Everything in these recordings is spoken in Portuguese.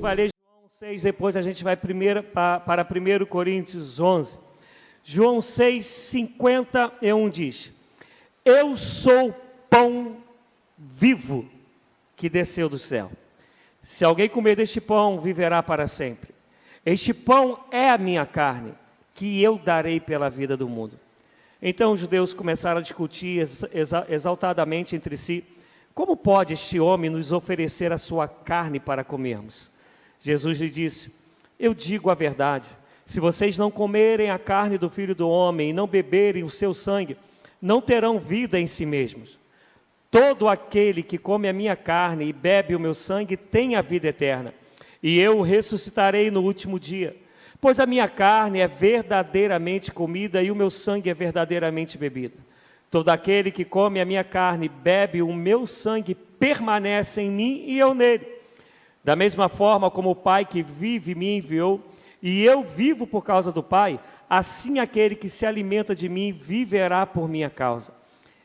vai ler João 6, depois a gente vai para 1 Coríntios 11. João 6, 51 diz: eu sou pão vivo que desceu do céu. Se alguém comer deste pão, viverá para sempre. Este pão é a minha carne, que eu darei pela vida do mundo. Então os judeus começaram a discutir exaltadamente entre si: como pode este homem nos oferecer a sua carne para comermos? Jesus lhe disse: eu digo a verdade, se vocês não comerem a carne do Filho do Homem e não beberem o seu sangue, não terão vida em si mesmos. Todo aquele que come a minha carne e bebe o meu sangue tem a vida eterna, e eu o ressuscitarei no último dia. Pois a minha carne é verdadeiramente comida e o meu sangue é verdadeiramente bebido. Todo aquele que come a minha carne e bebe o meu sangue permanece em mim e eu nele. Da mesma forma como o Pai que vive me enviou, e eu vivo por causa do Pai, assim aquele que se alimenta de mim viverá por minha causa.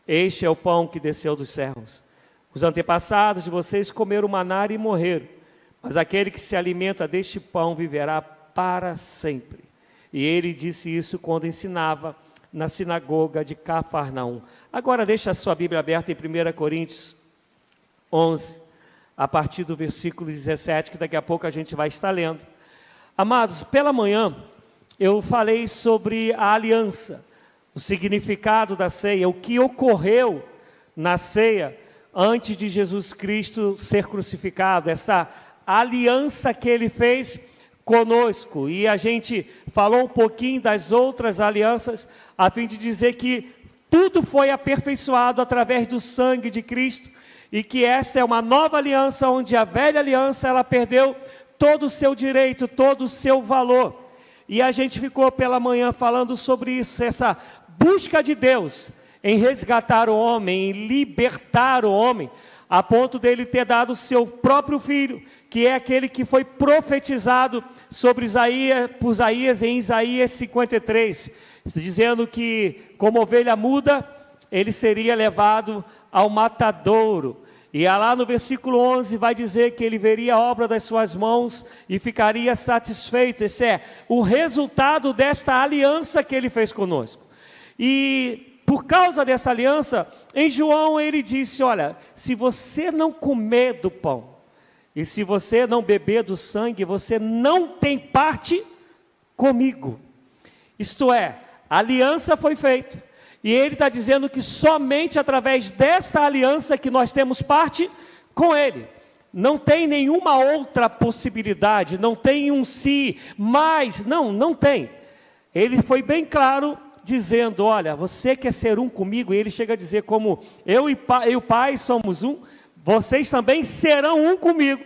Este é o pão que desceu dos céus. Os antepassados de vocês comeram maná e morreram, mas aquele que se alimenta deste pão viverá para sempre. E ele disse isso quando ensinava na sinagoga de Cafarnaum. Agora deixa a sua Bíblia aberta em 1 Coríntios 11, a partir do versículo 17, que daqui a pouco a gente vai estar lendo. Amados, pela manhã eu falei sobre a aliança, o significado da ceia, o que ocorreu na ceia antes de Jesus Cristo ser crucificado, essa aliança que ele fez conosco. E a gente falou um pouquinho das outras alianças, a fim de dizer que tudo foi aperfeiçoado através do sangue de Cristo, e que esta é uma nova aliança, onde a velha aliança ela perdeu todo o seu direito, todo o seu valor. E a gente ficou pela manhã falando sobre isso, essa busca de Deus em resgatar o homem, em libertar o homem, a ponto dele ter dado o seu próprio filho, que é aquele que foi profetizado sobre Isaías, por Isaías em Isaías 53, dizendo que como ovelha muda, ele seria levado ao matadouro. E lá no versículo 11 vai dizer que ele veria a obra das suas mãos e ficaria satisfeito. Esse é o resultado desta aliança que ele fez conosco. E por causa dessa aliança, em João ele disse: olha, se você não comer do pão e se você não beber do sangue, você não tem parte comigo. Isto é, a aliança foi feita. E ele está dizendo que somente através dessa aliança que nós temos parte com ele. Não tem nenhuma outra possibilidade, não tem um se, mas, não tem. Ele foi bem claro dizendo: olha, você quer ser um comigo? E ele chega a dizer: como eu e o Pai somos um, vocês também serão um comigo.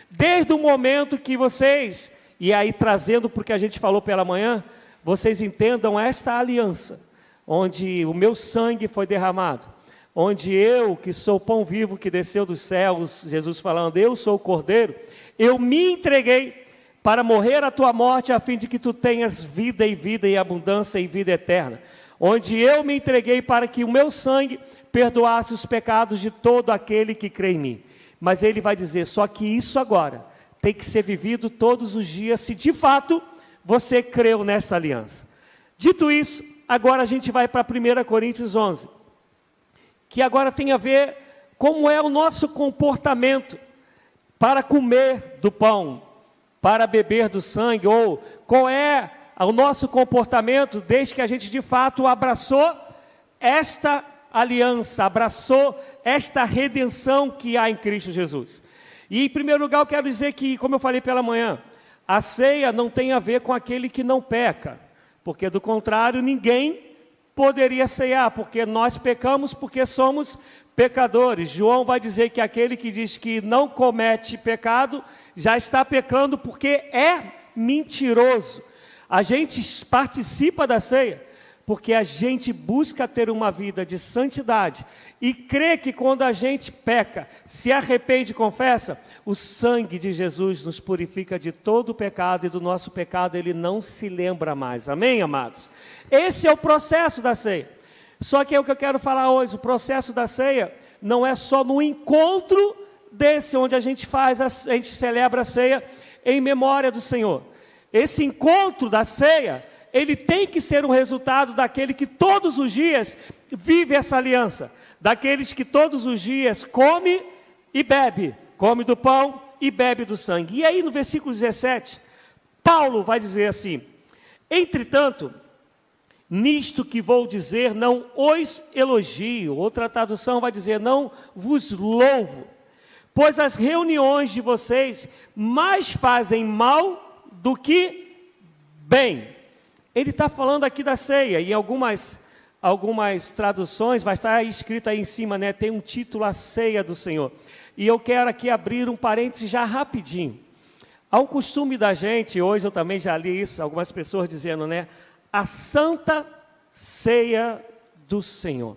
Desde o momento que vocês, e aí trazendo porque a gente falou pela manhã, vocês entendam esta aliança, onde o meu sangue foi derramado, onde eu, que sou o pão vivo que desceu dos céus, Jesus falando, eu sou o cordeiro, eu me entreguei para morrer a tua morte, a fim de que tu tenhas vida e abundância e vida eterna, onde eu me entreguei para que o meu sangue perdoasse os pecados de todo aquele que crê em mim. Mas ele vai dizer, só que isso agora tem que ser vivido todos os dias, se de fato você creu nessa aliança. Dito isso, agora a gente vai para 1 Coríntios 11, que agora tem a ver como é o nosso comportamento para comer do pão, para beber do sangue, ou qual é o nosso comportamento desde que a gente de fato abraçou esta aliança, abraçou esta redenção que há em Cristo Jesus. E em primeiro lugar eu quero dizer que, como eu falei pela manhã, a ceia não tem a ver com aquele que não peca, porque do contrário ninguém poderia ceiar, porque nós pecamos porque somos pecadores. João vai dizer que aquele que diz que não comete pecado, já está pecando porque é mentiroso. A gente participa da ceia porque a gente busca ter uma vida de santidade e crê que quando a gente peca, se arrepende e confessa, o sangue de Jesus nos purifica de todo o pecado, e do nosso pecado ele não se lembra mais. Amém, amados? Esse é o processo da ceia. Só que é o que eu quero falar hoje, o processo da ceia não é só no encontro desse onde a gente celebra a ceia, em memória do Senhor. Esse encontro da ceia, ele tem que ser um resultado daquele que todos os dias vive essa aliança, daqueles que todos os dias come e bebe, come do pão e bebe do sangue. E aí no versículo 17, Paulo vai dizer assim: entretanto, nisto que vou dizer, não os elogio. Outra tradução vai dizer, não vos louvo, pois as reuniões de vocês mais fazem mal do que bem. Ele está falando aqui da ceia, e algumas traduções vai estar escrito aí em cima, né? Tem um título, a ceia do Senhor. E eu quero aqui abrir um parênteses já rapidinho. Há um costume da gente, hoje eu também já li isso, algumas pessoas dizendo, né? A santa ceia do Senhor.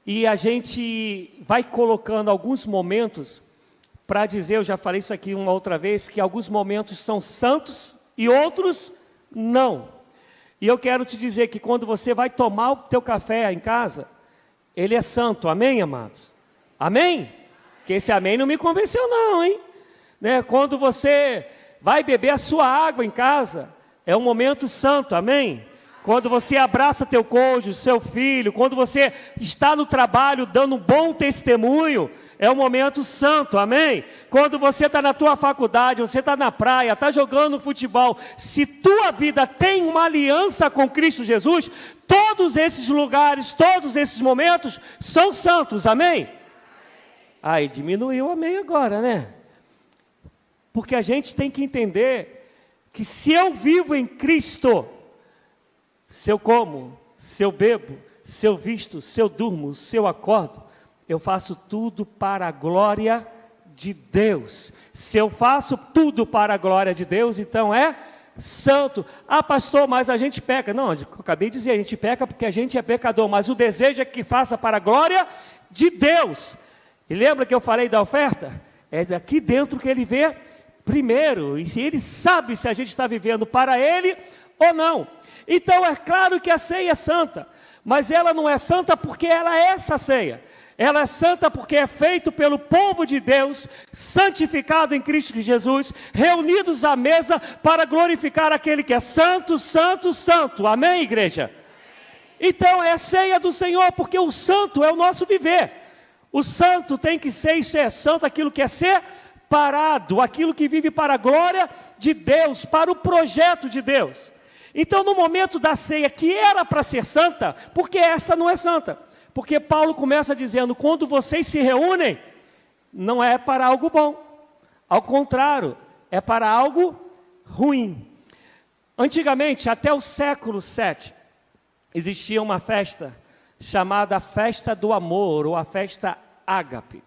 E a gente vai colocando alguns momentos para dizer, eu já falei isso aqui uma outra vez, que alguns momentos são santos e outros não. E eu quero te dizer que quando você vai tomar o teu café em casa, ele é santo, amém, amados? Amém? Que esse amém não me convenceu não, hein? Né? Quando você vai beber a sua água em casa, é um momento santo, amém? Quando você abraça teu cônjuge, seu filho, quando você está no trabalho dando um bom testemunho, é um momento santo, amém? Quando você está na tua faculdade, você está na praia, está jogando futebol, se tua vida tem uma aliança com Cristo Jesus, todos esses lugares, todos esses momentos são santos, amém? Aí diminuiu o amém agora, né? Porque a gente tem que entender que se eu vivo em Cristo, se eu como, se eu bebo, se eu visto, se eu durmo, se eu acordo, eu faço tudo para a glória de Deus. Se eu faço tudo para a glória de Deus, então é santo. Ah, pastor, mas a gente peca. Não, eu acabei de dizer, a gente peca porque a gente é pecador, mas o desejo é que faça para a glória de Deus. E lembra que eu falei da oferta? É daqui dentro que ele vê primeiro, e se ele sabe se a gente está vivendo para ele ou não. Então é claro que a ceia é santa, mas ela não é santa porque ela é essa ceia. Ela é santa porque é feito pelo povo de Deus, santificado em Cristo Jesus, reunidos à mesa para glorificar aquele que é santo, santo, santo. Amém, igreja? Então é a ceia do Senhor, porque o santo é o nosso viver. O santo tem que ser e ser santo aquilo que é separado, aquilo que vive para a glória de Deus, para o projeto de Deus. Então no momento da ceia, que era para ser santa, porque essa não é santa, porque Paulo começa dizendo, quando vocês se reúnem, não é para algo bom, ao contrário, é para algo ruim. Antigamente, até o século VII, existia uma festa chamada a festa do amor, ou a festa ágape,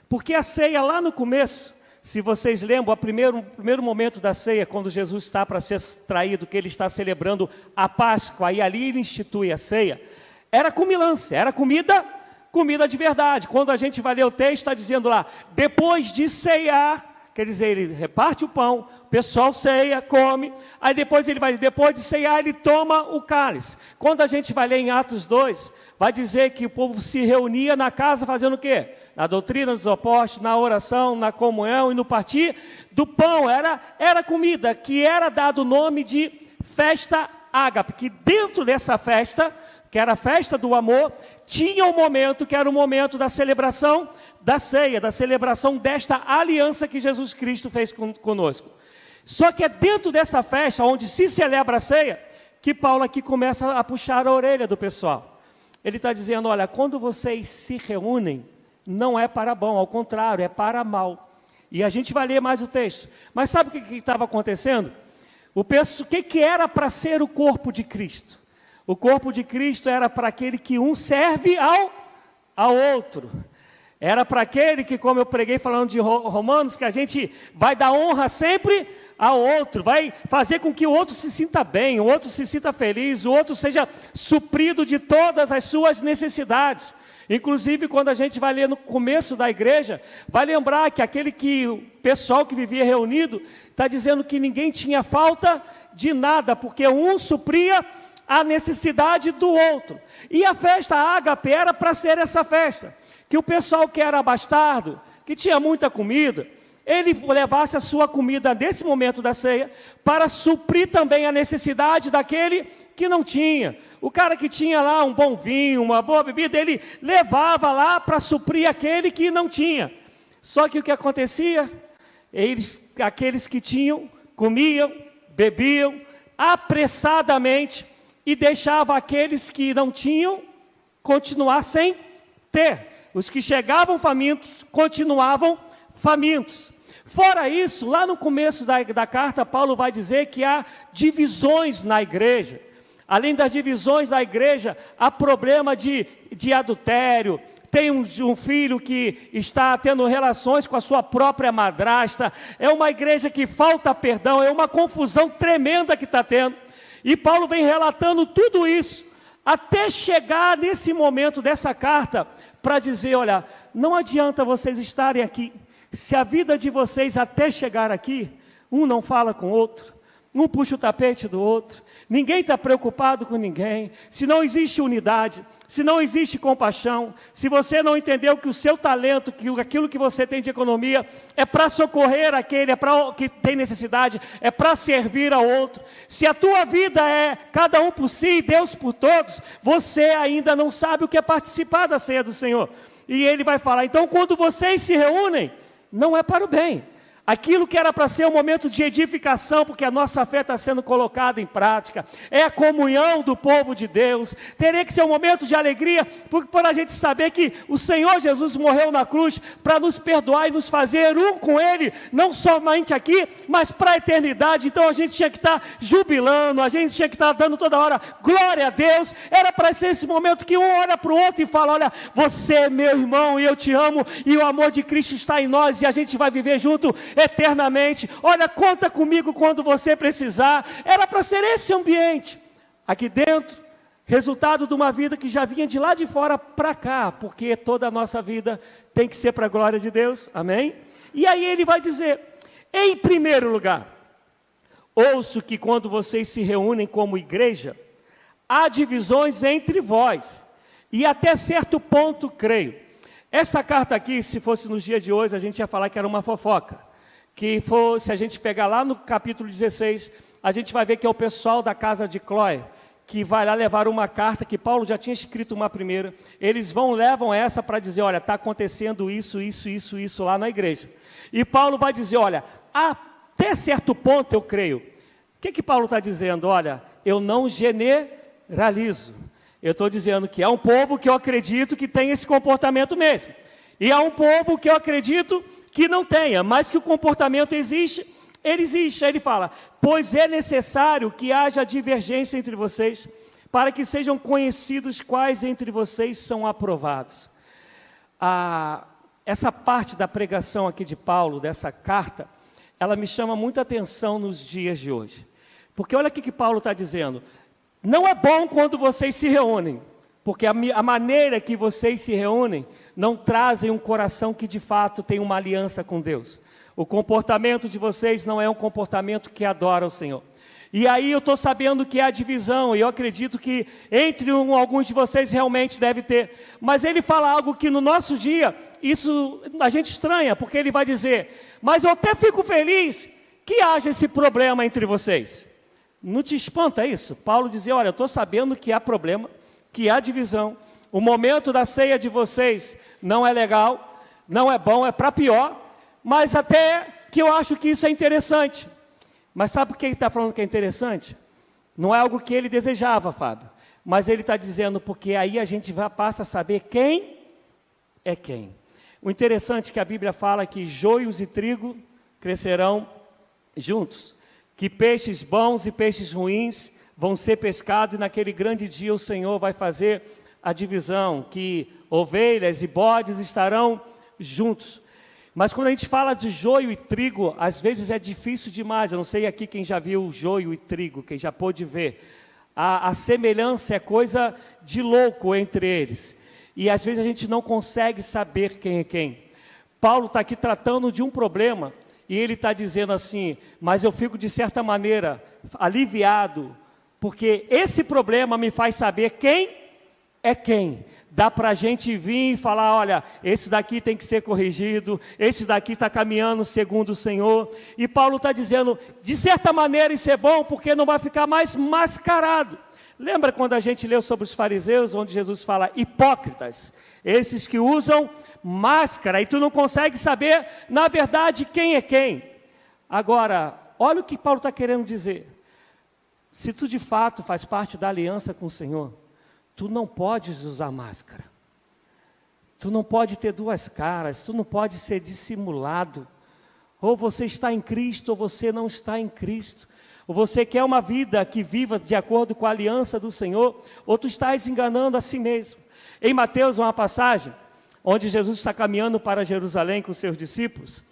porque a ceia lá no começo, se vocês lembram, o primeiro momento da ceia, quando Jesus está para ser traído, que ele está celebrando a Páscoa, e ali ele institui a ceia, era comilança, era comida de verdade. Quando a gente vai ler o texto, está dizendo lá, depois de ceiar, quer dizer, ele reparte o pão, o pessoal ceia, come, aí depois depois de ceiar, ele toma o cálice. Quando a gente vai ler em Atos 2, vai dizer que o povo se reunia na casa fazendo o quê? Na doutrina dos apóstolos, na oração, na comunhão e no partir do pão. Era comida, que era dado o nome de festa ágape, que dentro dessa festa, que era a festa do amor, tinha um momento que era o momento da celebração da ceia, da celebração desta aliança que Jesus Cristo fez conosco. Só que é dentro dessa festa, onde se celebra a ceia, que Paulo aqui começa a puxar a orelha do pessoal. Ele está dizendo, olha, quando vocês se reúnem, não é para bom, ao contrário, é para mal. E a gente vai ler mais o texto. Mas sabe o que estava acontecendo? O que era para ser o corpo de Cristo? O corpo de Cristo era para aquele que um serve ao outro. Era para aquele que, como eu preguei falando de Romanos, que a gente vai dar honra sempre ao outro, vai fazer com que o outro se sinta bem, o outro se sinta feliz, o outro seja suprido de todas as suas necessidades. Inclusive, quando a gente vai ler no começo da igreja, vai lembrar que o pessoal que vivia reunido, está dizendo que ninguém tinha falta de nada, porque um supria a necessidade do outro. E a festa ágape era para ser essa festa, que o pessoal que era bastardo, que tinha muita comida, ele levasse a sua comida nesse momento da ceia, para suprir também a necessidade daquele que não tinha. O cara que tinha lá um bom vinho, uma boa bebida, ele levava lá para suprir aquele que não tinha. Só que o que acontecia? Aqueles que tinham, comiam, bebiam apressadamente e deixavam aqueles que não tinham continuar sem ter. Os que chegavam famintos, continuavam famintos. Fora isso, lá no começo da carta, Paulo vai dizer que há divisões na igreja. Além das divisões da igreja, há problema de adultério. Tem um filho que está tendo relações com a sua própria madrasta. É uma igreja que falta perdão, é uma confusão tremenda que está tendo. E Paulo vem relatando tudo isso, até chegar nesse momento dessa carta, para dizer, olha, não adianta vocês estarem aqui, se a vida de vocês até chegar aqui, um não fala com o outro, um puxa o tapete do outro, ninguém está preocupado com ninguém, se não existe unidade, se não existe compaixão, se você não entendeu que o seu talento, que aquilo que você tem de economia, é para socorrer aquele, é para que tem necessidade, é para servir ao outro, se a tua vida é cada um por si e Deus por todos, você ainda não sabe o que é participar da ceia do Senhor. E ele vai falar, então quando vocês se reúnem, não é para o bem. Aquilo que era para ser um momento de edificação, porque a nossa fé está sendo colocada em prática, é a comunhão do povo de Deus, teria que ser um momento de alegria, para a gente saber que o Senhor Jesus morreu na cruz, para nos perdoar e nos fazer um com Ele, não somente aqui, mas para a eternidade. Então a gente tinha que estar jubilando, a gente tinha que estar dando toda hora, glória a Deus, era para ser esse momento que um olha para o outro e fala, olha, você é meu irmão e eu te amo, e o amor de Cristo está em nós, e a gente vai viver junto, eternamente. Olha, conta comigo quando você precisar. Era para ser esse ambiente aqui dentro, resultado de uma vida que já vinha de lá de fora para cá, porque toda a nossa vida tem que ser para a glória de Deus, amém? E aí ele vai dizer, em primeiro lugar, ouço que quando vocês se reúnem como igreja, há divisões entre vós, e até certo ponto creio. Essa carta aqui, se fosse nos dias de hoje, a gente ia falar que era uma fofoca. Se a gente pegar lá no capítulo 16, a gente vai ver que é o pessoal da casa de Cloé, que vai lá levar uma carta, que Paulo já tinha escrito uma primeira, eles levam essa para dizer, olha, está acontecendo isso lá na igreja. E Paulo vai dizer, olha, até certo ponto eu creio. O que Paulo está dizendo? Olha, eu não generalizo. Eu estou dizendo que é um povo que eu acredito que tem esse comportamento mesmo. E é um povo que eu acredito que não tenha, mas que o comportamento existe, ele existe. Aí ele fala, pois é necessário que haja divergência entre vocês, para que sejam conhecidos quais entre vocês são aprovados. Essa parte da pregação aqui de Paulo, dessa carta, ela me chama muita atenção nos dias de hoje. Porque olha o que Paulo está dizendo, não é bom quando vocês se reúnem, porque a maneira que vocês se reúnem não trazem um coração que de fato tem uma aliança com Deus. O comportamento de vocês não é um comportamento que adora o Senhor. E aí eu estou sabendo que há divisão, e eu acredito que entre alguns de vocês realmente deve ter. Mas ele fala algo que no nosso dia, isso a gente estranha, porque ele vai dizer, mas eu até fico feliz que haja esse problema entre vocês. Não te espanta isso? Paulo dizia, olha, eu estou sabendo que há problema, que há divisão, o momento da ceia de vocês não é legal, não é bom, é para pior, mas até que eu acho que isso é interessante. Mas sabe por que ele está falando que é interessante? Não é algo que ele desejava, Fábio, mas ele está dizendo porque aí a gente passa a saber quem é quem. O interessante é que a Bíblia fala que joios e trigo crescerão juntos, que peixes bons e peixes ruins vão ser pescados, e naquele grande dia o Senhor vai fazer a divisão, que ovelhas e bodes estarão juntos. Mas quando a gente fala de joio e trigo, às vezes é difícil demais. Eu não sei aqui quem já viu joio e trigo, quem já pôde ver. A semelhança é coisa de louco entre eles. E às vezes a gente não consegue saber quem é quem. Paulo está aqui tratando de um problema, e ele está dizendo assim, mas eu fico de certa maneira aliviado, porque esse problema me faz saber quem é quem. dá para a gente vir e falar, olha, esse daqui tem que ser corrigido, esse daqui está caminhando segundo o Senhor. E Paulo está dizendo, de certa maneira isso é bom, porque não vai ficar mais mascarado. Lembra quando a gente leu sobre os fariseus, onde Jesus fala, hipócritas, esses que usam máscara, e tu não consegue saber, na verdade, quem é quem. Agora, olha o que Paulo está querendo dizer. Se tu de fato faz parte da aliança com o Senhor, tu não podes usar máscara. Tu não pode ter duas caras, tu não pode ser dissimulado. Ou você está em Cristo, ou você não está em Cristo. Ou você quer uma vida que viva de acordo com a aliança do Senhor, ou tu estás enganando a si mesmo. Em Mateus, uma passagem, onde Jesus está caminhando para Jerusalém com seus discípulos,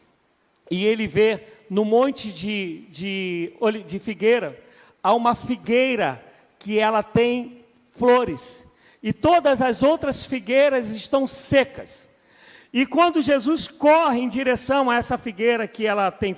e ele vê no monte de figueira, há uma figueira que ela tem flores, e todas as outras figueiras estão secas. E quando Jesus corre em direção a essa figueira que ela tem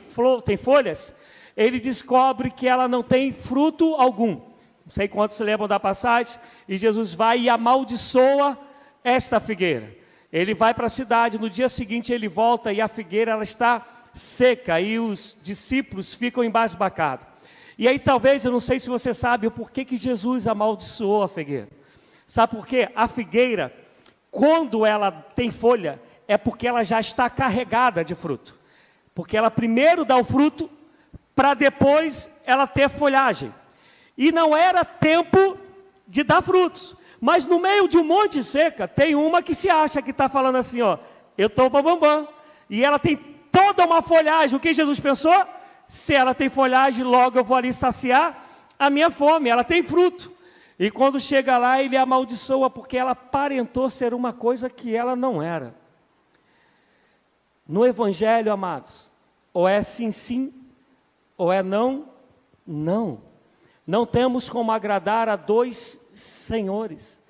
folhas, ele descobre que ela não tem fruto algum. Não sei quantos se lembram da passagem, e Jesus vai e amaldiçoa esta figueira. Ele vai para a cidade, no dia seguinte ele volta e a figueira ela está seca, e os discípulos ficam embasbacados. E aí talvez, eu não sei se você sabe o porquê que Jesus amaldiçoou a figueira. Sabe por quê? A figueira, quando ela tem folha, é porque ela já está carregada de fruto. Porque ela primeiro dá o fruto, para depois ela ter folhagem. E não era tempo de dar frutos. Mas no meio de um monte seca, tem uma que se acha que está falando assim, ó, eu estou bambambam. E ela tem toda uma folhagem. O que Jesus pensou? Se ela tem folhagem, logo eu vou ali saciar a minha fome. Ela tem fruto. E quando chega lá, ele amaldiçoa, porque ela aparentou ser uma coisa que ela não era. No Evangelho, amados, ou é sim, sim, ou é não, não. Não temos como agradar a dois senhores.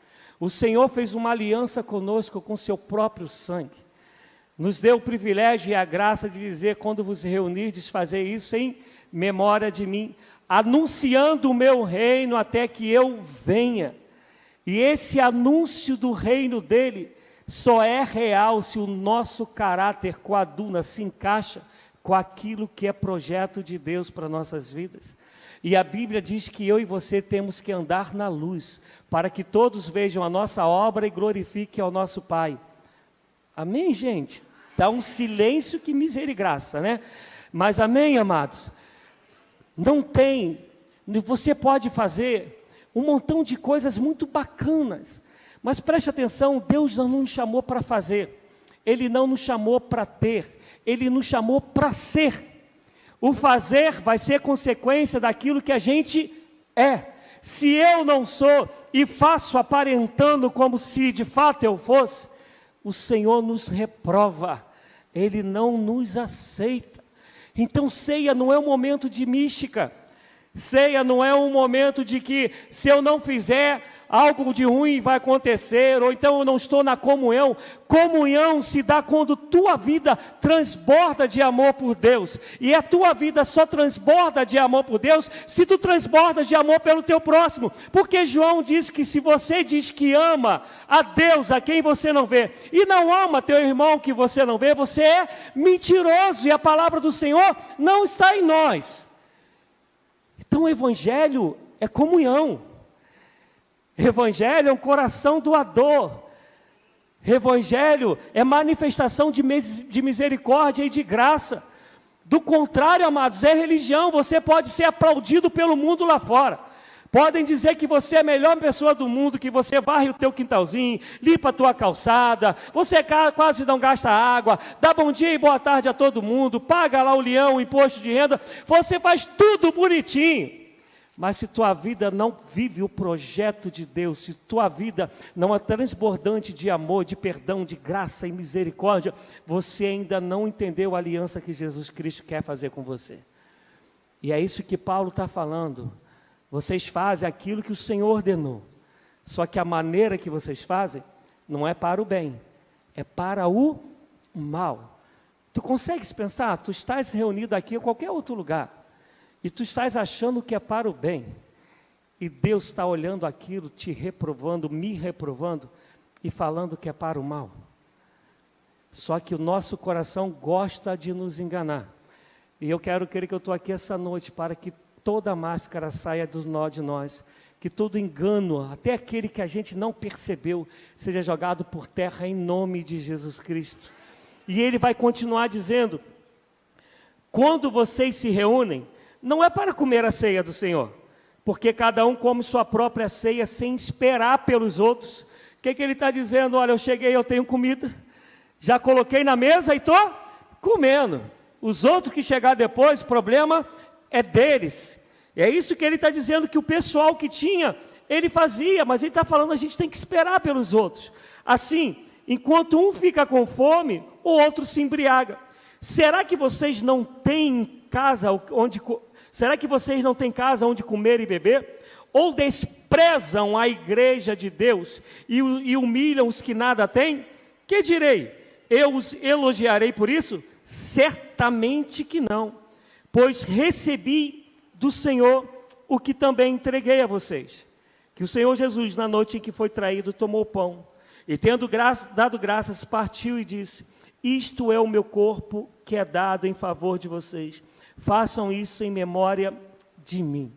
O Senhor fez uma aliança conosco com seu próprio sangue. Nos deu o privilégio e a graça de dizer, quando vos reunirdes, fazer isso em memória de mim, anunciando o meu reino até que eu venha. E esse anúncio do reino dele só é real se o nosso caráter coaduna, se encaixa com aquilo que é projeto de Deus para nossas vidas. E a Bíblia diz que eu e você temos que andar na luz, para que todos vejam a nossa obra e glorifiquem ao nosso Pai. Amém, gente? Dá um silêncio que miséria e graça, né? Mas amém, amados? Não tem, você pode fazer um montão de coisas muito bacanas, mas preste atenção, Deus não nos chamou para fazer, Ele não nos chamou para ter, Ele nos chamou para ser. O fazer vai ser consequência daquilo que a gente é. Se eu não sou e faço aparentando como se de fato eu fosse, o Senhor nos reprova, Ele não nos aceita. Então ceia não é um momento de mística, ceia não é um momento de que se eu não fizer, algo de ruim vai acontecer, ou então eu não estou na comunhão. Comunhão se dá quando tua vida transborda de amor por Deus, e a tua vida só transborda de amor por Deus, se tu transborda de amor pelo teu próximo, porque João diz que se você diz que ama a Deus, a quem você não vê, e não ama teu irmão que você não vê, você é mentiroso, e a palavra do Senhor não está em nós. Então o Evangelho é comunhão. Evangelho é um coração doador. Evangelho é manifestação de misericórdia e de graça. Do contrário, amados, é religião. Você pode ser aplaudido pelo mundo lá fora. Podem dizer que você é a melhor pessoa do mundo, que você varre o teu quintalzinho, limpa a tua calçada, você quase não gasta água, dá bom dia e boa tarde a todo mundo, paga lá o leão, o imposto de renda, você faz tudo bonitinho. Mas se tua vida não vive o projeto de Deus, se tua vida não é transbordante de amor, de perdão, de graça e misericórdia, você ainda não entendeu a aliança que Jesus Cristo quer fazer com você. E é isso que Paulo está falando. Vocês fazem aquilo que o Senhor ordenou, só que a maneira que vocês fazem não é para o bem, é para o mal. Tu consegues pensar? Tu estás reunido aqui em qualquer outro lugar, e tu estás achando que é para o bem, e Deus está olhando aquilo, te reprovando, me reprovando, e falando que é para o mal. Só que o nosso coração gosta de nos enganar. E eu quero crer que eu estou aqui essa noite para que toda máscara saia de nós, que todo engano, até aquele que a gente não percebeu, seja jogado por terra em nome de Jesus Cristo. E ele vai continuar dizendo: quando vocês se reúnem, não é para comer a ceia do Senhor, porque cada um come sua própria ceia sem esperar pelos outros. O que ele está dizendo? Olha, eu cheguei, eu tenho comida, já coloquei na mesa e estou comendo. Os outros que chegar depois, o problema é deles. E é isso que ele está dizendo, que o pessoal que tinha, ele fazia, mas ele está falando, a gente tem que esperar pelos outros. Assim, enquanto um fica com fome, o outro se embriaga. Será que vocês não têm casa onde comer e beber? Ou desprezam a igreja de Deus e humilham os que nada têm? Que direi? Eu os elogiarei por isso? Certamente que não, pois recebi do Senhor o que também entreguei a vocês, que o Senhor Jesus, na noite em que foi traído, tomou o pão, e tendo dado graças, partiu e disse: isto é o meu corpo que é dado em favor de vocês, façam isso em memória de mim.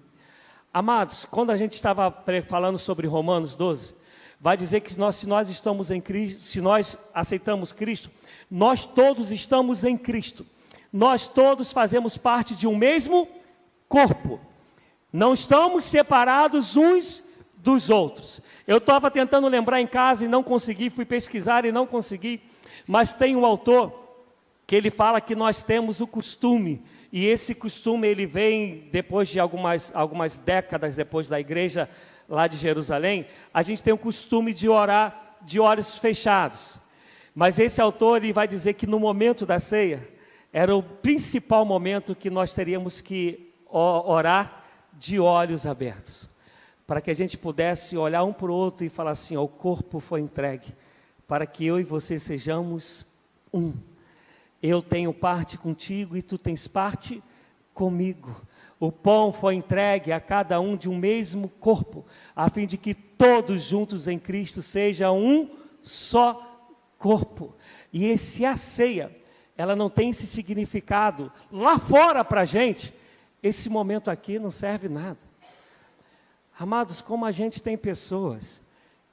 Amados, quando a gente estava falando sobre Romanos 12, vai dizer que se nós estamos em Cristo, se nós aceitamos Cristo, nós todos estamos em Cristo, nós todos fazemos parte de um mesmo corpo, não estamos separados uns dos outros. Eu estava tentando lembrar em casa e não consegui, fui pesquisar e não consegui, mas tem um autor que ele fala que nós temos o costume, e esse costume ele vem depois de algumas décadas depois da igreja lá de Jerusalém. A gente tem o costume de orar de olhos fechados, mas esse autor ele vai dizer que no momento da ceia era o principal momento que nós teríamos que orar de olhos abertos, para que a gente pudesse olhar um para o outro e falar assim: ó, o corpo foi entregue, para que eu e você sejamos um. Eu tenho parte contigo e tu tens parte comigo. O pão foi entregue a cada um de um mesmo corpo, a fim de que todos juntos em Cristo sejam um só corpo. E a ceia, ela não tem esse significado lá fora para a gente. Esse momento aqui não serve nada. Amados, como a gente tem pessoas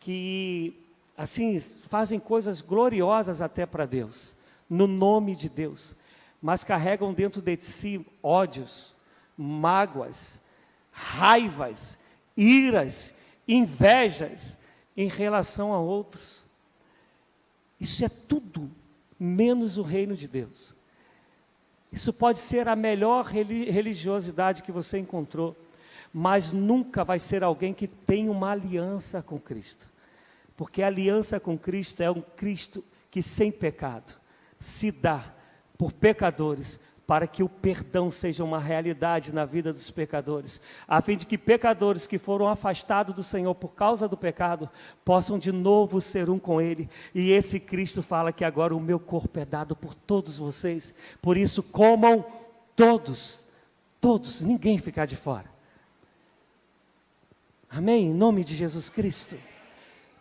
que, assim, fazem coisas gloriosas até para Deus, no nome de Deus, mas carregam dentro de si ódios, mágoas, raivas, iras, invejas em relação a outros. Isso é tudo menos o reino de Deus. Isso pode ser a melhor religiosidade que você encontrou, mas nunca vai ser alguém que tem uma aliança com Cristo, porque a aliança com Cristo é um Cristo que sem pecado se dá por pecadores, para que o perdão seja uma realidade na vida dos pecadores, a fim de que pecadores que foram afastados do Senhor por causa do pecado, possam de novo ser um com Ele. E esse Cristo fala que agora o meu corpo é dado por todos vocês, por isso comam todos, ninguém ficar de fora. Amém? Em nome de Jesus Cristo.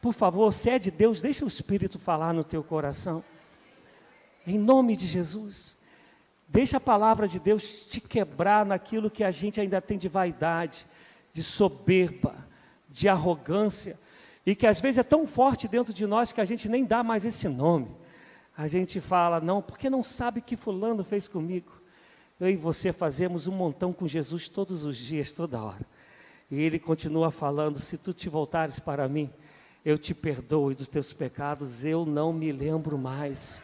Por favor, se é de Deus, deixa o Espírito falar no teu coração. Em nome de Jesus, deixa a palavra de Deus te quebrar naquilo que a gente ainda tem de vaidade, de soberba, de arrogância, e que às vezes é tão forte dentro de nós que a gente nem dá mais esse nome. A gente fala, não, porque não sabe o que fulano fez comigo. Eu e você fazemos um montão com Jesus todos os dias, toda hora. E Ele continua falando: se tu te voltares para mim, eu te perdoo, e dos teus pecados eu não me lembro mais.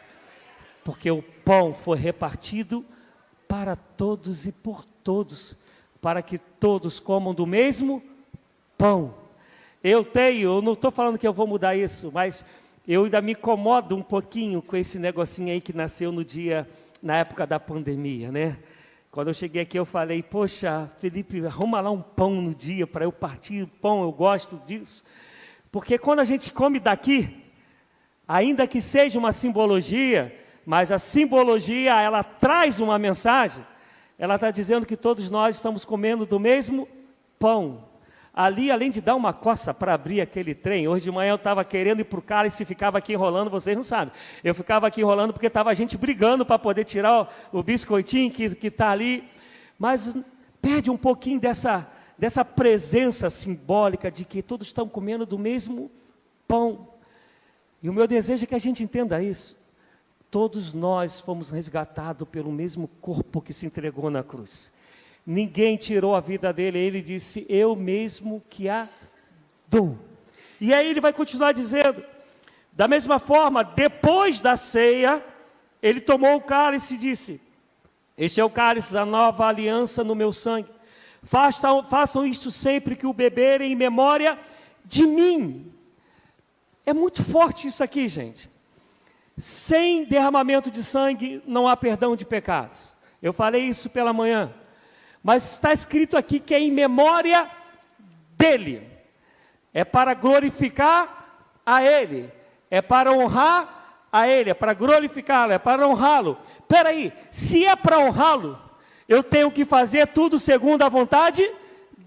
Porque o pão foi repartido para todos e por todos, para que todos comam do mesmo pão. Eu não estou falando que eu vou mudar isso, mas eu ainda me incomodo um pouquinho com esse negocinho aí que nasceu na época da pandemia, né? Quando eu cheguei aqui eu falei: poxa, Felipe, arruma lá um pão no dia para eu partir o pão, eu gosto disso. Porque quando a gente come daqui, ainda que seja uma simbologia, mas a simbologia, ela traz uma mensagem. Ela está dizendo que todos nós estamos comendo do mesmo pão. Ali, além de dar uma coça para abrir aquele trem, hoje de manhã eu estava querendo ir para o cálice e ficava aqui enrolando, vocês não sabem. Eu ficava aqui enrolando porque estava a gente brigando para poder tirar o biscoitinho que está ali. Mas perde um pouquinho dessa presença simbólica de que todos estão comendo do mesmo pão. E o meu desejo é que a gente entenda isso. Todos nós fomos resgatados pelo mesmo corpo que se entregou na cruz. Ninguém tirou a vida dele, ele disse, eu mesmo que a dou. E aí ele vai continuar dizendo, da mesma forma, depois da ceia, ele tomou o cálice e disse, este é o cálice da nova aliança no meu sangue. Façam isto sempre que o beberem em memória de mim. É muito forte isso aqui, gente. Sem derramamento de sangue não há perdão de pecados. Eu falei isso pela manhã. Mas está escrito aqui que é em memória dele. É para glorificar a ele. É para honrar a ele. É para glorificá-lo. É para honrá-lo. Espera aí, se é para honrá-lo, eu tenho que fazer tudo segundo a vontade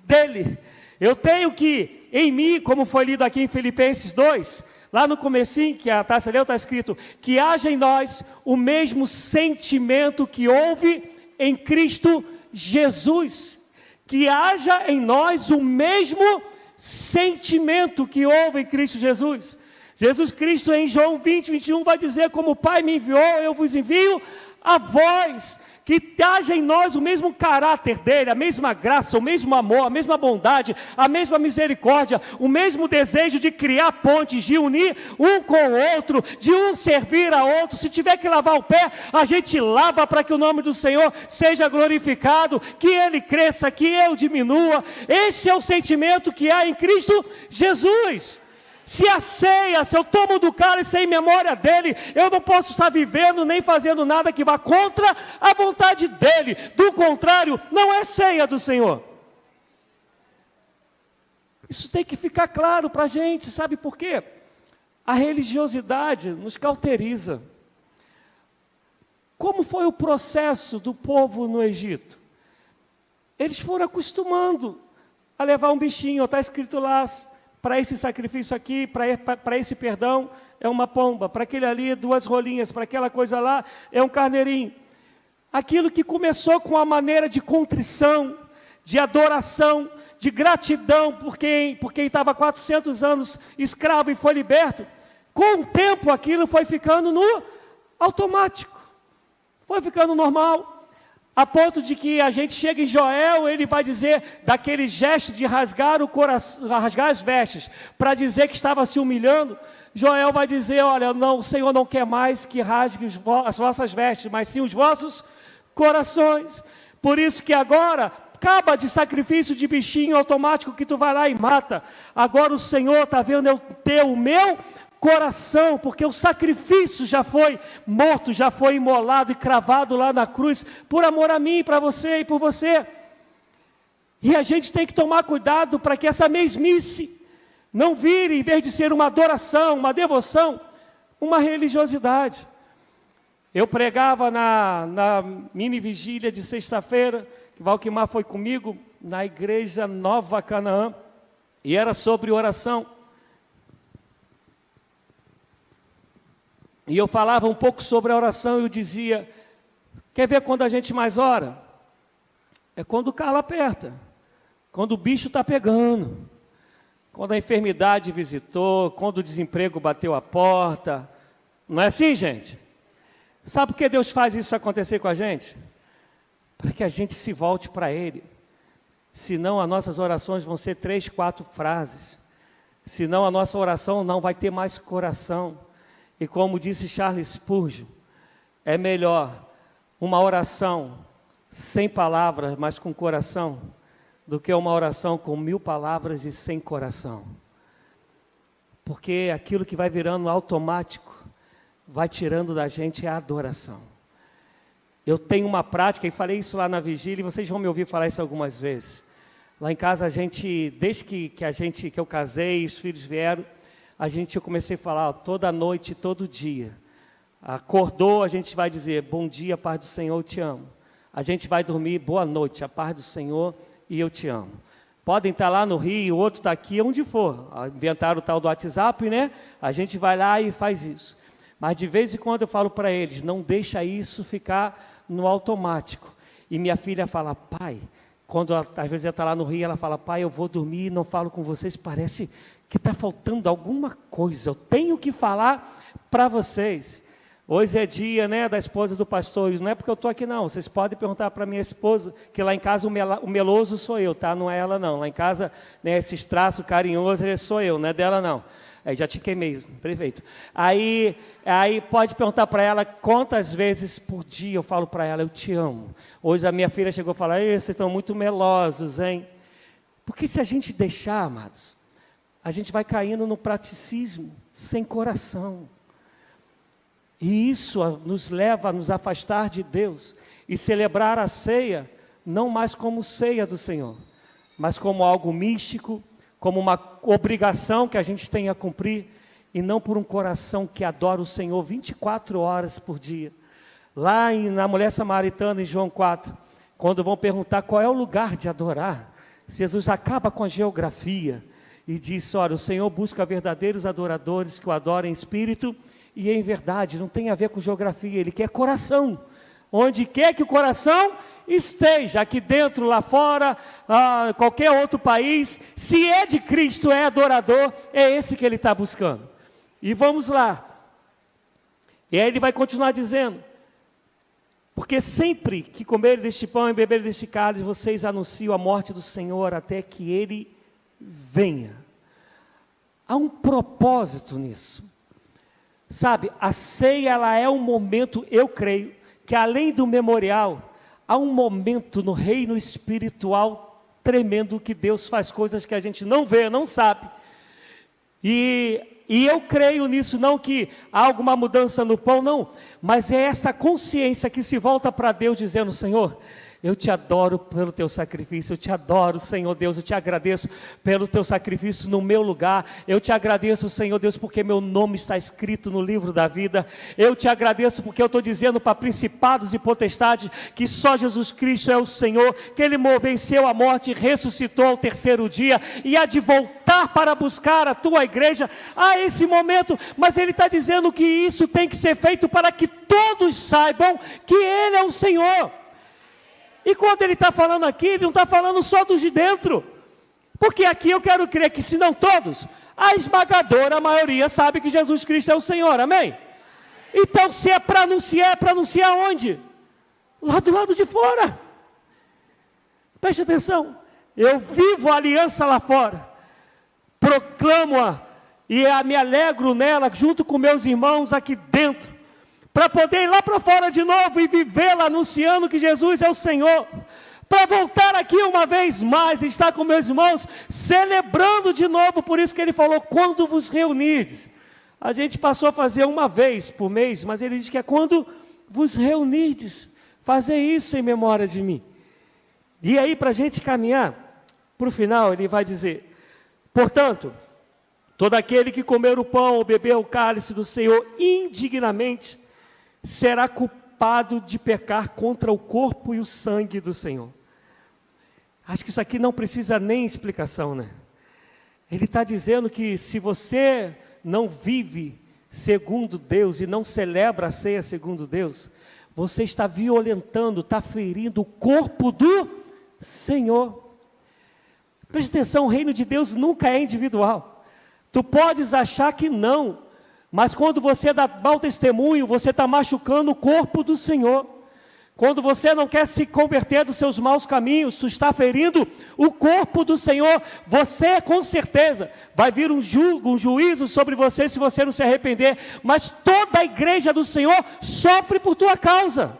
dele. Eu tenho que, em mim, como foi lido aqui em Filipenses 2, lá no comecinho, que a taça leu, está escrito, que haja em nós o mesmo sentimento que houve em Cristo Jesus, que haja em nós o mesmo sentimento que houve em Cristo Jesus. Jesus Cristo em João 20, 21 vai dizer, como o Pai me enviou, eu vos envio a vós, que haja em nós o mesmo caráter dele, a mesma graça, o mesmo amor, a mesma bondade, a mesma misericórdia, o mesmo desejo de criar pontes, de unir um com o outro, de um servir a outro. Se tiver que lavar o pé, a gente lava para que o nome do Senhor seja glorificado, que ele cresça, que eu diminua. Esse é o sentimento que há em Cristo Jesus. Se a ceia, se eu tomo do cálice em memória dele, eu não posso estar vivendo nem fazendo nada que vá contra a vontade dele. Do contrário, não é ceia do Senhor. Isso tem que ficar claro para a gente, sabe por quê? A religiosidade nos cauteriza. Como foi o processo do povo no Egito? Eles foram acostumando a levar um bichinho, está escrito lá, para esse sacrifício aqui, para esse perdão, é uma pomba, para aquele ali, 2 rolinhas, para aquela coisa lá, é um carneirinho. Aquilo que começou com a maneira de contrição, de adoração, de gratidão por quem estava 400 anos escravo e foi liberto, com o tempo aquilo foi ficando no automático, foi ficando normal. A ponto de que a gente chega em Joel, ele vai dizer daquele gesto de rasgar o coração, rasgar as vestes, para dizer que estava se humilhando. Joel vai dizer, olha, não, o Senhor não quer mais que rasgue as vossas vestes, mas sim os vossos corações. Por isso que agora, acaba de sacrifício de bichinho automático que tu vai lá e mata. Agora o Senhor está vendo eu ter o meu coração, porque o sacrifício já foi morto, já foi imolado e cravado lá na cruz, por amor a mim, para você e por você. E a gente tem que tomar cuidado para que essa mesmice não vire, em vez de ser uma adoração, uma devoção, uma religiosidade. Eu pregava na mini vigília de sexta-feira, que Valquimar foi comigo, na igreja Nova Canaã, e era sobre oração. E eu falava um pouco sobre a oração e eu dizia, quer ver quando a gente mais ora? É quando o calo aperta, quando o bicho está pegando, quando a enfermidade visitou, quando o desemprego bateu a porta. Não é assim, gente? Sabe por que Deus faz isso acontecer com a gente? Para que a gente se volte para Ele. Senão as nossas orações vão ser 3, 4 frases. Senão a nossa oração não vai ter mais coração. E como disse Charles Spurgeon, é melhor uma oração sem palavras, mas com coração, do que uma oração com 1000 palavras e sem coração. Porque aquilo que vai virando automático, vai tirando da gente a adoração. Eu tenho uma prática, e falei isso lá na vigília, e vocês vão me ouvir falar isso algumas vezes. Lá em casa, a gente, desde que eu casei, os filhos vieram, eu comecei a falar, ó, toda noite, todo dia. Acordou, a gente vai dizer, bom dia, paz do Senhor, eu te amo. A gente vai dormir, boa noite, a paz do Senhor e eu te amo. Podem estar lá no Rio, o outro está aqui, onde for. Inventaram o tal do WhatsApp, né? A gente vai lá e faz isso. Mas de vez em quando eu falo para eles, não deixa isso ficar no automático. E minha filha fala, pai, quando ela, às vezes ela está lá no Rio, ela fala, pai, eu vou dormir e não falo com vocês, parece que está faltando alguma coisa, eu tenho que falar para vocês. Hoje é dia, né, da esposa do pastor, não é porque eu estou aqui não, vocês podem perguntar para minha esposa, que lá em casa o meloso sou eu, tá? Não é ela não, lá em casa, né, esses traços carinhosos sou eu, não é dela não. Aí já te queimei, prefeito. Aí pode perguntar para ela quantas vezes por dia eu falo para ela, eu te amo. Hoje a minha filha chegou a falar, vocês estão muito melosos, hein? Porque se a gente deixar, amados, a gente vai caindo no praticismo, sem coração. E isso nos leva a nos afastar de Deus e celebrar a ceia, não mais como ceia do Senhor, mas como algo místico, como uma obrigação que a gente tem a cumprir, e não por um coração que adora o Senhor 24 horas por dia. Lá na mulher samaritana, em João 4, quando vão perguntar qual é o lugar de adorar, Jesus acaba com a geografia e diz, olha, o Senhor busca verdadeiros adoradores que o adorem em espírito e em verdade, não tem a ver com geografia, Ele quer coração, onde quer que o coração esteja, aqui dentro, lá fora, qualquer outro país, se é de Cristo, é adorador, é esse que Ele está buscando. E vamos lá, e aí Ele vai continuar dizendo, porque sempre que comerem deste pão e beberem deste cálice, vocês anunciam a morte do Senhor até que Ele venha. Há um propósito nisso. Sabe, a ceia ela é um momento, eu creio, que além do memorial, há um momento no reino espiritual tremendo que Deus faz coisas que a gente não vê, não sabe. E eu creio nisso, não que há alguma mudança no pão, não, mas é essa consciência que se volta para Deus dizendo, Senhor, eu te adoro pelo teu sacrifício, eu te adoro, Senhor Deus, eu te agradeço pelo teu sacrifício no meu lugar, eu te agradeço, Senhor Deus, porque meu nome está escrito no livro da vida, eu te agradeço porque eu estou dizendo para principados e potestades que só Jesus Cristo é o Senhor, que Ele venceu a morte e ressuscitou ao terceiro dia, e há de voltar para buscar a tua igreja, a esse momento, mas Ele está dizendo que isso tem que ser feito para que todos saibam que Ele é o Senhor. E quando Ele está falando aqui, Ele não está falando só dos de dentro, porque aqui eu quero crer que se não todos, a esmagadora maioria sabe que Jesus Cristo é o Senhor, amém? Então se é para anunciar onde? Lá do lado de fora. Preste atenção, eu vivo a aliança lá fora, proclamo-a e me alegro nela junto com meus irmãos aqui dentro, para poder ir lá para fora de novo e vivê-la anunciando que Jesus é o Senhor, para voltar aqui uma vez mais e estar com meus irmãos, celebrando de novo, por isso que Ele falou, quando vos reunirdes. A gente passou a fazer uma vez por mês, mas Ele diz que é quando vos reunirdes, fazer isso em memória de mim. E aí para a gente caminhar para o final, Ele vai dizer, portanto, todo aquele que comer o pão ou beber o cálice do Senhor indignamente, será culpado de pecar contra o corpo e o sangue do Senhor. Acho que isso aqui não precisa nem explicação, né? Ele está dizendo que se você não vive segundo Deus e não celebra a ceia segundo Deus, você está violentando, está ferindo o corpo do Senhor. Preste atenção, o reino de Deus nunca é individual. Tu podes achar que não, mas quando você dá mau testemunho, você está machucando o corpo do Senhor. Quando você não quer se converter dos seus maus caminhos, tu está ferindo o corpo do Senhor. Você, com certeza, vai vir um juízo sobre você se você não se arrepender. Mas toda a igreja do Senhor sofre por tua causa.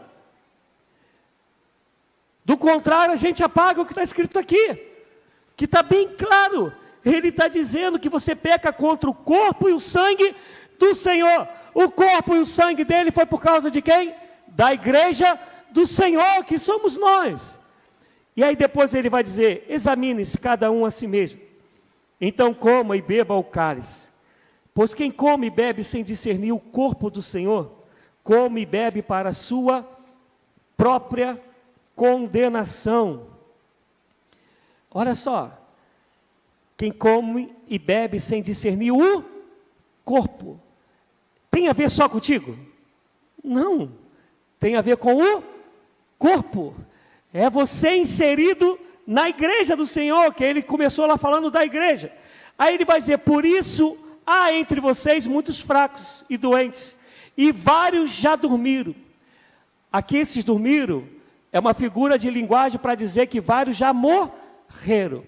Do contrário, a gente apaga o que está escrito aqui, que está bem claro. Ele está dizendo que você peca contra o corpo e o sangue do Senhor. O corpo e o sangue dele foi por causa de quem? Da igreja do Senhor, que somos nós. E aí depois ele vai dizer, examine-se cada um a si mesmo, então coma e beba o cálice, pois quem come e bebe sem discernir o corpo do Senhor, come e bebe para a sua própria condenação. Olha só, Quem come e bebe sem discernir o corpo. Tem a ver só contigo? Não. Tem a ver com o corpo. É você inserido na igreja do Senhor, que ele começou lá falando da igreja. Aí ele vai dizer, por isso há entre vocês muitos fracos e doentes, e vários já dormiram. Aqui esses dormiram é uma figura de linguagem para dizer que vários já morreram.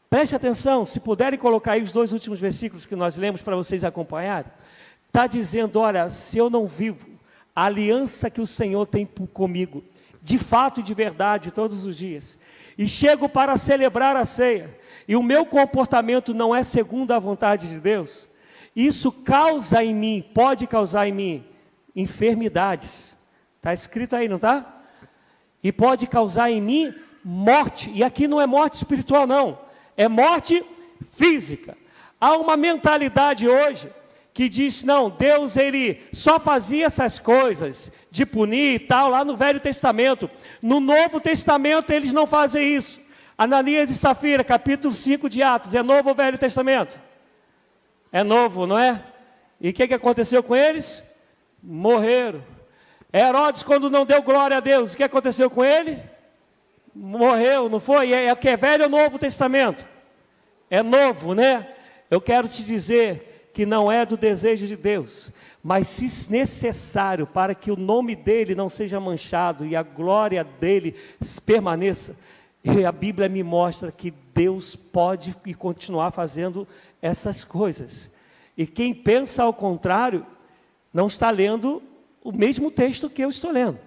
Preste atenção, se puderem colocar aí os 2 últimos versículos que nós lemos para vocês acompanharem. Está dizendo, olha, se eu não vivo a aliança que o Senhor tem comigo, de fato e de verdade, todos os dias, e chego para celebrar a ceia, e o meu comportamento não é segundo a vontade de Deus, isso causa em mim, pode causar em mim, enfermidades. Está escrito aí, não está? E pode causar em mim morte, e aqui não é morte espiritual não, é morte física. Há uma mentalidade hoje que diz, não, Deus ele só fazia essas coisas de punir e tal lá no Velho Testamento. No Novo Testamento eles não fazem isso. Ananias e Safira, capítulo 5 de Atos, é novo ou Velho Testamento? É novo, não é? E o que aconteceu com eles? Morreram. Herodes, quando não deu glória a Deus, o que aconteceu com ele? Morreu, não foi? É o que é Velho ou Novo Testamento? É novo, né? Eu quero te dizer que não é do desejo de Deus, mas se necessário para que o nome dele não seja manchado e a glória dele permaneça, e a Bíblia me mostra que Deus pode e continuar fazendo essas coisas. E quem pensa ao contrário, não está lendo o mesmo texto que eu estou lendo.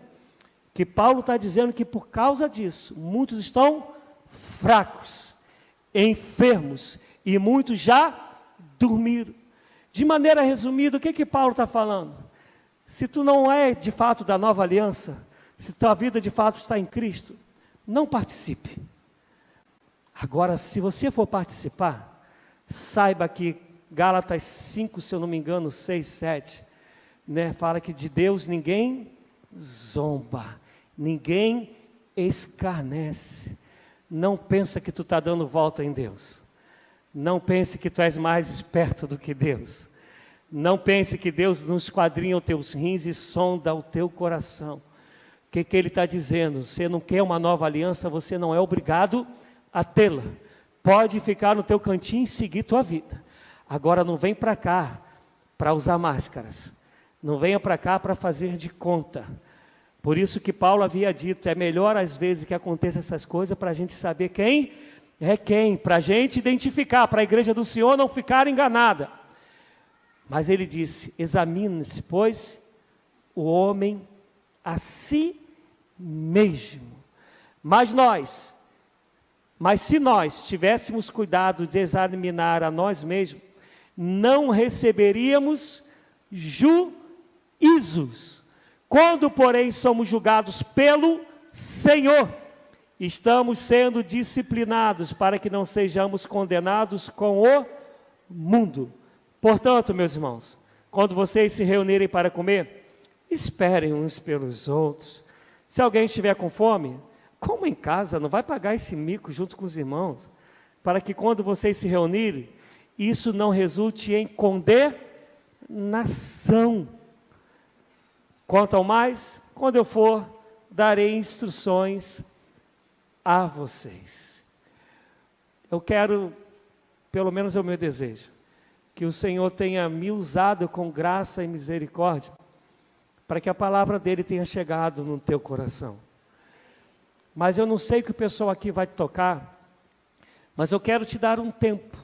Que Paulo está dizendo que por causa disso, muitos estão fracos, enfermos, e muitos já dormiram. De maneira resumida, o que Paulo está falando? Se tu não é de fato da nova aliança, se tua vida de fato está em Cristo, não participe. Agora, se você for participar, saiba que Gálatas 5, se eu não me engano, 6, 7, né, fala que de Deus ninguém zomba, ninguém escarnece. Não pensa que tu está dando volta em Deus. Não pense que tu és mais esperto do que Deus. Não pense que Deus não esquadrinha os teus rins e sonda o teu coração. O que ele está dizendo? Você não quer uma nova aliança, você não é obrigado a tê-la. Pode ficar no teu cantinho e seguir tua vida. Agora não vem para cá para usar máscaras. Não venha para cá para fazer de conta. Por isso que Paulo havia dito, é melhor às vezes que aconteça essas coisas para a gente saber quem é quem, para a gente identificar, para a igreja do Senhor não ficar enganada. Mas ele disse, examine-se, pois, o homem a si mesmo. Mas se nós tivéssemos cuidado de examinar a nós mesmos, não receberíamos juízos. Quando, porém, somos julgados pelo Senhor, estamos sendo disciplinados para que não sejamos condenados com o mundo. Portanto, meus irmãos, quando vocês se reunirem para comer, esperem uns pelos outros. Se alguém estiver com fome, coma em casa, não vai pagar esse mico junto com os irmãos, para que quando vocês se reunirem, isso não resulte em condenação. Quanto ao mais, quando eu for, darei instruções a vocês. Eu quero, pelo menos é o meu desejo, que o Senhor tenha me usado com graça e misericórdia, para que a palavra dele tenha chegado no teu coração. Mas eu não sei o que o pessoal aqui vai tocar, mas eu quero te dar um tempo,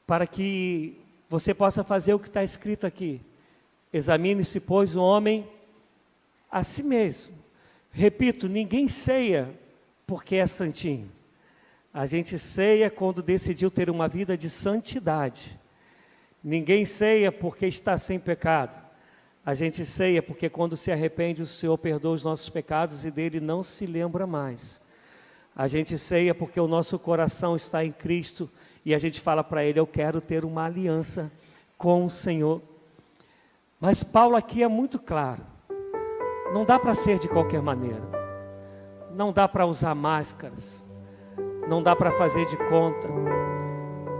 para que você possa fazer o que está escrito aqui. Examine-se, pois, o homem a si mesmo. Repito, ninguém ceia porque é santinho. A gente ceia quando decidiu ter uma vida de santidade. Ninguém ceia porque está sem pecado. A gente ceia porque quando se arrepende, o Senhor perdoa os nossos pecados e dele não se lembra mais. A gente ceia porque o nosso coração está em Cristo e a gente fala para ele, eu quero ter uma aliança com o Senhor. Mas Paulo aqui é muito claro. Não dá para ser de qualquer maneira. Não dá para usar máscaras. Não dá para fazer de conta.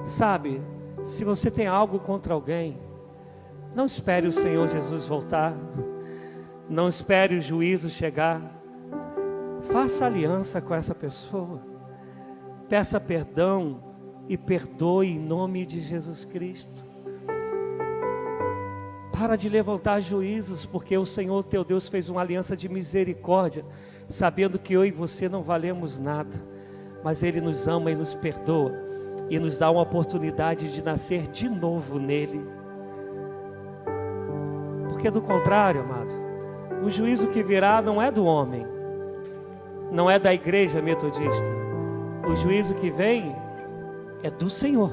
Sabe, se você tem algo contra alguém, não espere o Senhor Jesus voltar, não espere o juízo chegar. Faça aliança com essa pessoa, peça perdão e perdoe em nome de Jesus Cristo. Para de levantar juízos, porque o Senhor teu Deus fez uma aliança de misericórdia, sabendo que eu e você não valemos nada, mas Ele nos ama e nos perdoa, e nos dá uma oportunidade de nascer de novo nele. Porque do contrário, amado, o juízo que virá não é do homem, não é da igreja metodista. O juízo que vem é do Senhor.